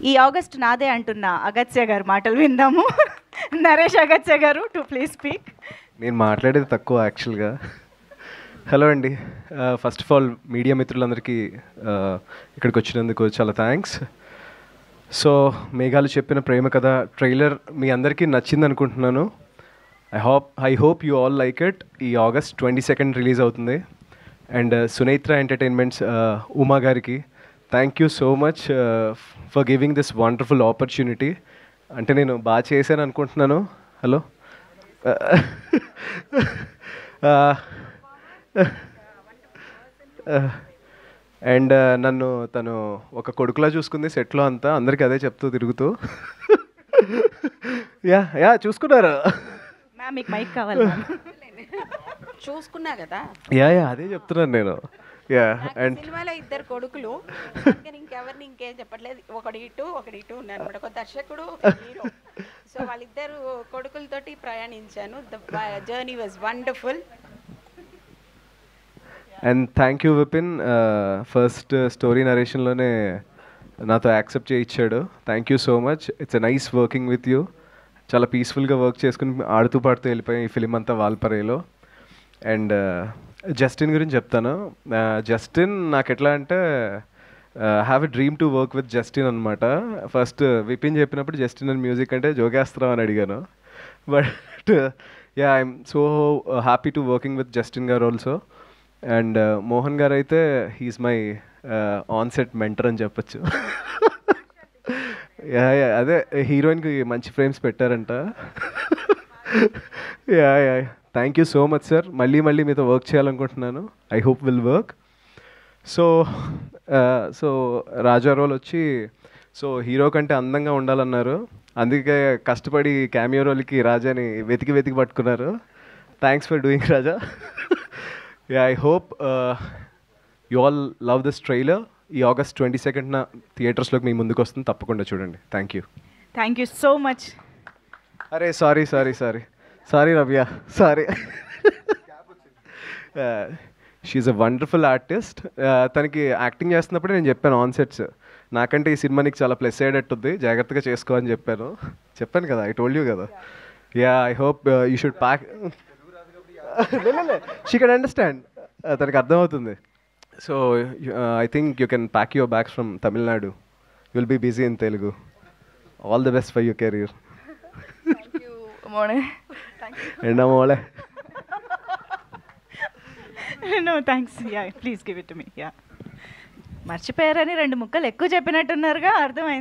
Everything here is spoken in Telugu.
ఈ ఆగస్ట్ నాదే అంటున్న అగత్య గారు మాటలు విందాము. నరేష్ అగత్య గారు టు ప్లీజ్ స్పీక్. నేను మాట్లాడేది తక్కువ యాక్చువల్గా. హలో అండి, ఫస్ట్ ఆఫ్ ఆల్ మీడియా మిత్రులందరికీ ఇక్కడికి వచ్చినందుకు చాలా థ్యాంక్స్. సో మేఘాలు చెప్పిన ప్రేమ కథ ట్రైలర్ మీ అందరికీ నచ్చింది అనుకుంటున్నాను. I hope you all like it. ఈ ఆగస్ట్ 22 రిలీజ్ అవుతుంది. అండ్ సునేత్ర ఎంటర్టైన్మెంట్స్ ఉమా గారికి thank you so much for giving this wonderful opportunity. అంటే నేను బాగా చేశాను అనుకుంటున్నాను. హలో అండ్ నన్ను తను ఒక కొడుకులా చూసుకుంది సెట్లో అంతా, అందరికీ అదే చెప్తూ తిరుగుతూ. యా చూసుకున్నారు. మ్యామ్ మీకు మైక్ కావాలి. చూసుకున్నా కదా. యా అదే చెప్తున్నాను నేను. అండ్ సినిమాలో ఇద్దరు కొడుకులు, ఇంకెవరిని ఇంకేం చెప్పట్లేదు. ఒకటి ఇటు ఉన్నారు అనమాట, ఒక దర్శకుడు హీరో. సో వాళ్ళిద్దరు కొడుకులతోటి ప్రయాణించాను. The journey was wonderful. And thank you Vipin, first story నరేషన్లోనే నాతో యాక్సెప్ట్ చేయించాడు. Thank you so much. It's a nice working with you. చాలా పీస్ఫుల్గా వర్క్ చేసుకుని ఆడుతూ పాడుతూ వెళ్ళిపోయాం ఈ ఫిలిం అంతా వాల్పరేలో. అండ్ జస్టిన్ గురించి చెప్తాను. జస్టిన్ నాకు ఎట్లా అంటే have a dream to work with Justin అనమాట. ఫస్ట్ విపిన్ చెప్పినప్పుడు జస్టిన్ అండ్ మ్యూజిక్ అంటే జోగేస్తున్నాం అని అడిగాను. But I'm so happy to working with Justin గారు ఆల్సో. అండ్ మోహన్ గారు అయితే హీస్ మై ఆన్సెట్ మెంటర్ అని చెప్పచ్చు. అదే హీరోయిన్కి మంచి ఫ్రేమ్స్ పెట్టారంట. Yeah thank you so much sir. మళ్ళీ మీతో వర్క్ చేయాలనుకుంటున్నాను. I hope will work. So Raja role వచ్చి హీరో కంటే అందంగా ఉండాలన్నారు. అందుకే కష్టపడి క్యామియో రోల్కి రాజాని వెతికి పట్టుకున్నారు. Thanks for doing Raja. I hope you all love this trailer. ఈ ఆగస్ట్ 22న థియేటర్స్లోకి మీ ముందుకు వస్తుంది, తప్పకుండా చూడండి. Thank you so much. అరే sorry Ravya, sorry. She's a wonderful artist. తనకి యాక్టింగ్ చేస్తున్నప్పుడు నేను చెప్పాను ఆన్ సెట్స్, నాకంటే ఈ సినిమా నీకు చాలా ప్లస్ అయ్యేటట్టుంది, జాగ్రత్తగా చేసుకో అని చెప్పాను కదా. ఐ టోల్డ్ యూ కదా. I hope you should pack. She can understand, తనకి అర్థమవుతుంది. So I think you can pack your bags from Tamil Nadu. You will be busy in Telugu. All the best for your career. ఎండా మోళే. No thanks. Please give it to me. మర్చిపోయారని 2 ముక్కలు ఎక్కువ చెప్పినట్టున్నారుగా, అర్థమైంది.